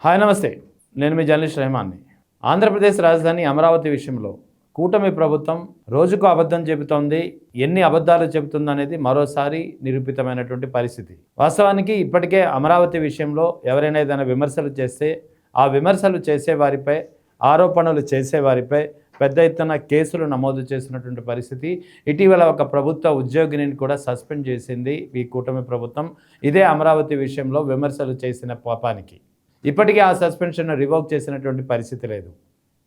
Hi నమస్తే, నేను మీ journalist రెహమాన్ని. Andhra Pradesh రాజధాని అమరావతి విషయంలో కూటమి ప్రభుత్వం రోజుకు అబద్ధం చెబుతోంది. ఎన్ని అబద్ధాలు చెబుతుందనేది మరోసారి నిరూపితమైనటువంటి పరిస్థితి. వాస్తవానికి ఇప్పటికే అమరావతి విషయంలో ఎవరైనా ఏదైనా విమర్శలు చేస్తే ఆ విమర్శలు చేసేవారిపై, ఆరోపణలు చేసేవారిపై పెద్ద ఎత్తున కేసులు నమోదు చేసినటువంటి పరిస్థితి. ఇటీవల ఒక ప్రభుత్వ ఉద్యోగిని కూడా సస్పెండ్ చేసింది ఈ కూటమి ప్రభుత్వం, ఇదే అమరావతి విషయంలో విమర్శలు చేసిన పాపానికి. ఇప్పటికీ ఆ సస్పెన్షన్ రివోక్ చేసినటువంటి పరిస్థితి లేదు.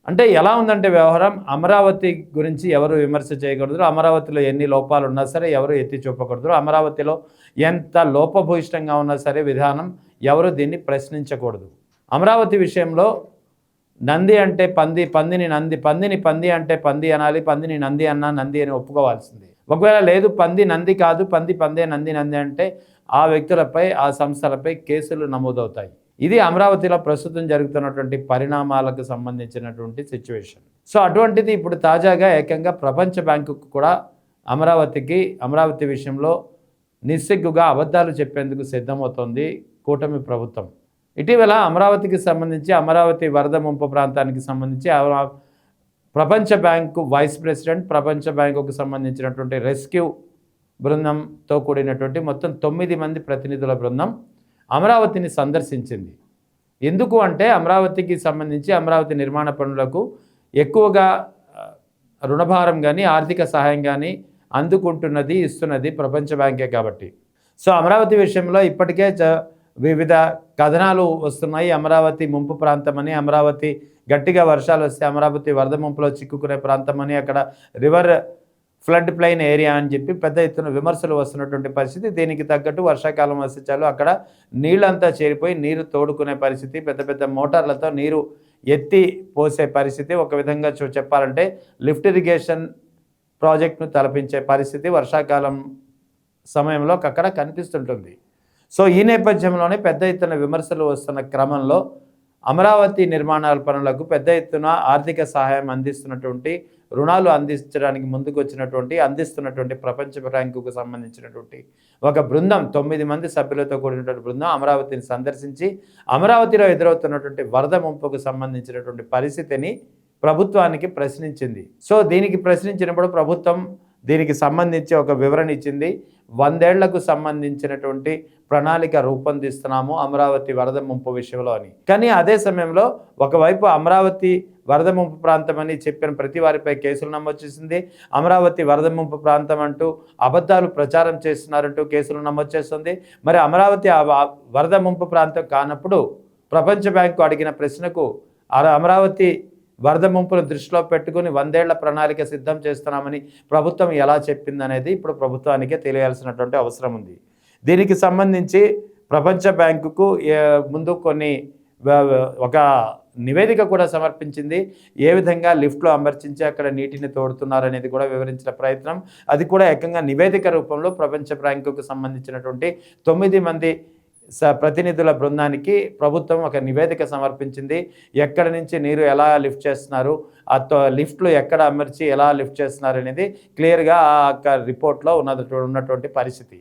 అంటే ఎలా ఉందంటే వ్యవహారం, అమరావతి గురించి ఎవరు విమర్శ చేయకూడదు, అమరావతిలో ఎన్ని లోపాలు ఉన్నా సరే ఎవరు ఎత్తి చూపకూడదు, అమరావతిలో ఎంత లోపభూయిష్టంగా ఉన్నా సరే విధానం ఎవరు దీన్ని ప్రశ్నించకూడదు. అమరావతి విషయంలో నంది అంటే పంది, పందిని నంది, పందిని పంది అంటే పంది అనాలి, పందిని నంది అన్నా నంది అని ఒప్పుకోవాల్సింది. ఒకవేళ లేదు పంది నంది కాదు, పంది పందే నంది నంది అంటే ఆ వ్యక్తులపై, ఆ సంస్థలపై కేసులు నమోదవుతాయి. ఇది అమరావతిలో ప్రస్తుతం జరుగుతున్నటువంటి పరిణామాలకు సంబంధించినటువంటి సిచ్యువేషన్. సో అటువంటిది ఇప్పుడు తాజాగా ఏకంగా ప్రపంచ బ్యాంకుకు కూడా అమరావతి విషయంలో నిస్సిగ్గుగా అబద్ధాలు చెప్పేందుకు సిద్ధమవుతోంది కూటమి ప్రభుత్వం. ఇటీవల అమరావతికి సంబంధించి, అమరావతి వరద ముంపు ప్రాంతానికి సంబంధించి ప్రపంచ బ్యాంకు వైస్ ప్రెసిడెంట్, ప్రపంచ బ్యాంకుకు సంబంధించినటువంటి రెస్క్యూ బృందంతో కూడినటువంటి మొత్తం 9 మంది ప్రతినిధుల బృందం అమరావతిని సందర్శించింది. ఎందుకు అంటే అమరావతికి సంబంధించి అమరావతి నిర్మాణ పనులకు ఎక్కువగా రుణభారం కానీ, ఆర్థిక సహాయం కానీ అందుకుంటున్నది, ఇస్తున్నది ప్రపంచ బ్యాంకే కాబట్టి. సో అమరావతి విషయంలో ఇప్పటికే వివిధ కథనాలు వస్తున్నాయి. అమరావతి ముంపు ప్రాంతమని, అమరావతి గట్టిగా వర్షాలు వస్తే అమరావతి వరద ముంపులో చిక్కుకునే ప్రాంతమని, అక్కడ రివర్ ఫ్లడ్ ప్లైన్ ఏరియా అని చెప్పి పెద్ద ఎత్తున విమర్శలు వస్తున్నటువంటి పరిస్థితి. దీనికి తగ్గట్టు వర్షాకాలం వస్తే చాలు అక్కడ నీళ్ళంతా చేరిపోయి నీరు తోడుకునే పరిస్థితి, పెద్ద పెద్ద మోటార్లతో నీరు ఎత్తి పోసే పరిస్థితి, ఒక విధంగా చెప్పాలంటే లిఫ్ట్ ఇరిగేషన్ ప్రాజెక్టును తలపించే పరిస్థితి వర్షాకాలం సమయంలో అక్కడ కనిపిస్తుంటుంది. సో ఈ నేపథ్యంలోనే పెద్ద ఎత్తున విమర్శలు వస్తున్న క్రమంలో అమరావతి నిర్మాణాల పనులకు పెద్ద ఎత్తున ఆర్థిక సహాయం అందిస్తున్నటువంటి, రుణాలు అందించడానికి ముందుకు అందిస్తున్నటువంటి ప్రపంచ బ్యాంకుకు సంబంధించినటువంటి ఒక బృందం, 9 మంది సభ్యులతో కూడినటువంటి బృందం అమరావతిని సందర్శించి అమరావతిలో ఎదురవుతున్నటువంటి వరద ముంపుకు సంబంధించినటువంటి పరిస్థితిని ప్రభుత్వానికి ప్రశ్నించింది. సో దీనికి ప్రశ్నించినప్పుడు ప్రభుత్వం దీనికి సంబంధించి ఒక వివరణ ఇచ్చింది. 100 ఏళ్లకు సంబంధించినటువంటి ప్రణాళిక రూపొందిస్తున్నాము అమరావతి వరద ముంపు విషయంలో అని. కానీ అదే సమయంలో ఒకవైపు అమరావతి వరద ముంపు ప్రాంతం అని చెప్పిన ప్రతి వారిపై కేసులు నమోదు చేసింది. అమరావతి వరద ముంపు ప్రాంతం అంటూ అబద్ధాలు ప్రచారం చేస్తున్నారంటూ కేసులు నమోదు చేస్తుంది. మరి అమరావతి వరద ముంపు ప్రాంతం కానప్పుడు ప్రపంచ బ్యాంకు అడిగిన ప్రశ్నకు అమరావతి వరద ముంపును దృష్టిలో పెట్టుకుని 100 ఏళ్ల ప్రణాళిక సిద్ధం చేస్తున్నామని ప్రభుత్వం ఎలా చెప్పిందనేది ఇప్పుడు ప్రభుత్వానికే తెలియాల్సినటువంటి అవసరం ఉంది. దీనికి సంబంధించి ప్రపంచ బ్యాంకుకు ముందు ఒక నివేదిక కూడా సమర్పించింది. ఏ విధంగా లిఫ్ట్లో అమర్చించి అక్కడ నీటిని తోడుతున్నారనేది కూడా వివరించిన ప్రయత్నం, అది కూడా ఏకంగా నివేదిక రూపంలో ప్రపంచ బ్యాంకుకు సంబంధించినటువంటి 9 మంది ప్రతినిధుల బృందానికి ప్రభుత్వం ఒక నివేదిక సమర్పించింది. ఎక్కడి నుంచి నీరు ఎలా లిఫ్ట్ చేస్తున్నారు, ఆ లిఫ్ట్లు ఎక్కడ అమర్చి ఎలా లిఫ్ట్ చేస్తున్నారు అనేది క్లియర్గా ఆ రిపోర్ట్లో ఉన్నటువంటి పరిస్థితి.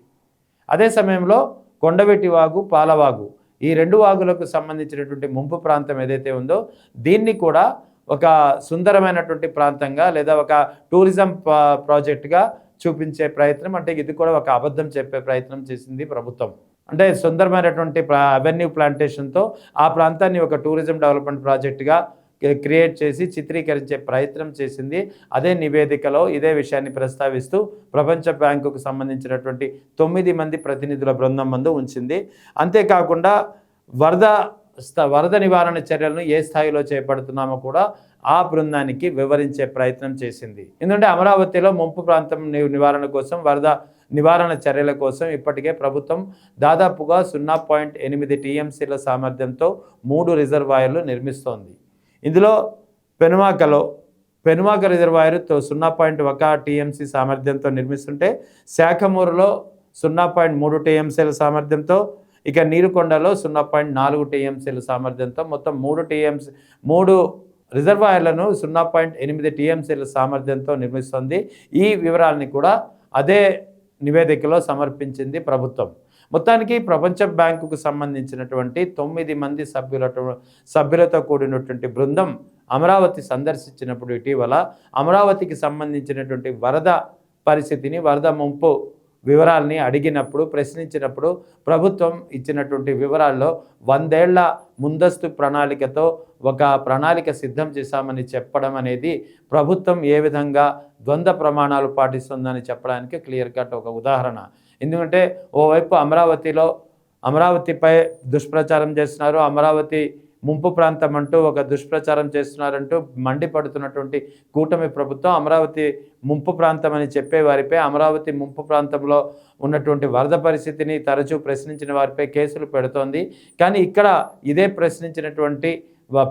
అదే సమయంలో కొండవెట్టి వాగు, పాలవాగు, ఈ 2 వాగులకు సంబంధించినటువంటి ముంపు ప్రాంతం ఏదైతే ఉందో దీన్ని కూడా ఒక సుందరమైనటువంటి ప్రాంతంగా లేదా ఒక టూరిజం ప్రాజెక్టుగా చూపించే ప్రయత్నం, అంటే ఇది కూడా ఒక అబద్ధం చెప్పే ప్రయత్నం చేసింది ప్రభుత్వం. అంటే సుందరమైనటువంటి అవెన్యూ ప్లాంటేషన్తో ఆ ప్రాంతాన్ని ఒక టూరిజం డెవలప్మెంట్ ప్రాజెక్టుగా క్రియేట్ చేసి చిత్రీకరించే ప్రయత్నం చేసింది. అదే నివేదికలో ఇదే విషయాన్ని ప్రస్తావిస్తూ ప్రపంచ బ్యాంకుకు సంబంధించినటువంటి 9 మంది ప్రతినిధుల బృందం ముందు ఉంచింది. అంతేకాకుండా వరద నివారణ చర్యలను ఏ స్థాయిలో చేపడుతున్నామో కూడా ఆ బృందానికి వివరించే ప్రయత్నం చేసింది. ఎందుకంటే అమరావతిలో ముంపు ప్రాంతం నివారణ కోసం, వరద నివారణ చర్యల కోసం ఇప్పటికే ప్రభుత్వం దాదాపుగా 0.8 టీఎంసీల సామర్థ్యంతో 3 రిజర్వాయర్లు నిర్మిస్తోంది. ఇందులో పెనుమాక రిజర్వాయర్ 0.1 టీఎంసీ సామర్థ్యంతో నిర్మిస్తుంటే, శాఖమూరులో 0.3 టీఎంసీల సామర్థ్యంతో, ఇక నీరుకొండలో 0.4 టీఎంసీల సామర్థ్యంతో మొత్తం 3 రిజర్వాయర్లను 0.8 టీఎంసీల సామర్థ్యంతో నిర్మిస్తుంది. ఈ వివరాలని కూడా అదే నివేదికలో సమర్పించింది ప్రభుత్వం. మొత్తానికి ప్రపంచ బ్యాంకుకు సంబంధించినటువంటి 9 మంది సభ్యులతో కూడినటువంటి బృందం అమరావతి సందర్శించినప్పుడు ఇటీవల అమరావతికి సంబంధించినటువంటి వరద పరిస్థితిని, వరద ముంపు వివరాల్ని అడిగినప్పుడు, ప్రశ్నించినప్పుడు ప్రభుత్వం ఇచ్చినటువంటి వివరాల్లో 100 ఏళ్ల ముందస్తు ప్రణాళికతో ఒక ప్రణాళిక సిద్ధం చేశామని చెప్పడం అనేది ప్రభుత్వం ఏ విధంగా ద్వంద్వ ప్రమాణాలు పాటిస్తుందని చెప్పడానికి క్లియర్ కట్ ఒక ఉదాహరణ. ఎందుకంటే ఓవైపు అమరావతిపై దుష్ప్రచారం చేస్తున్నారు, అమరావతి ముంపు ప్రాంతం అంటూ ఒక దుష్ప్రచారం చేస్తున్నారంటూ మండిపడుతున్నటువంటి కూటమి ప్రభుత్వం అమరావతి ముంపు ప్రాంతం అని చెప్పే వారిపై, అమరావతి ముంపు ప్రాంతంలో ఉన్నటువంటి వరద పరిస్థితిని తరచూ ప్రశ్నించిన వారిపై కేసులు పెడుతోంది. కానీ ఇక్కడ ఇదే ప్రశ్నించినటువంటి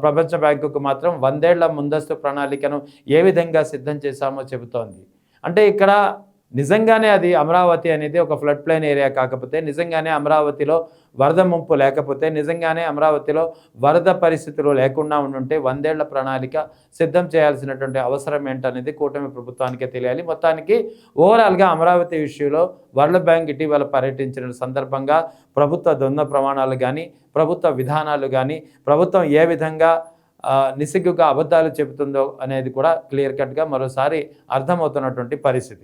ప్రపంచ బ్యాంకుకు మాత్రం 100 ఏళ్ల ముందస్తు ప్రణాళికను ఏ విధంగా సిద్ధం చేశామో చెబుతోంది. అంటే ఇక్కడ నిజంగానే అది అమరావతి అనేది ఒక ఫ్లడ్ ప్లైన్ ఏరియా కాకపోతే, నిజంగానే అమరావతిలో వరద ముంపు లేకపోతే, నిజంగానే అమరావతిలో వరద పరిస్థితులు లేకుండా ఉండుంటే 100 ఏళ్ల ప్రణాళిక సిద్ధం చేయాల్సినటువంటి అవసరం ఏంటనేది కూటమి ప్రభుత్వానికే తెలియాలి. మొత్తానికి ఓవరాల్గా అమరావతి విషయంలో వరల్డ్ బ్యాంక్ ఇటీవల పర్యటించిన సందర్భంగా ప్రభుత్వ ద్వంద్వ ప్రమాణాలు కానీ, ప్రభుత్వ విధానాలు కానీ, ప్రభుత్వం ఏ విధంగా నిస్సిగ్గుగా అబద్ధాలు చెబుతుందో అనేది కూడా క్లియర్ కట్గా మరోసారి అర్థమవుతున్నటువంటి పరిస్థితి.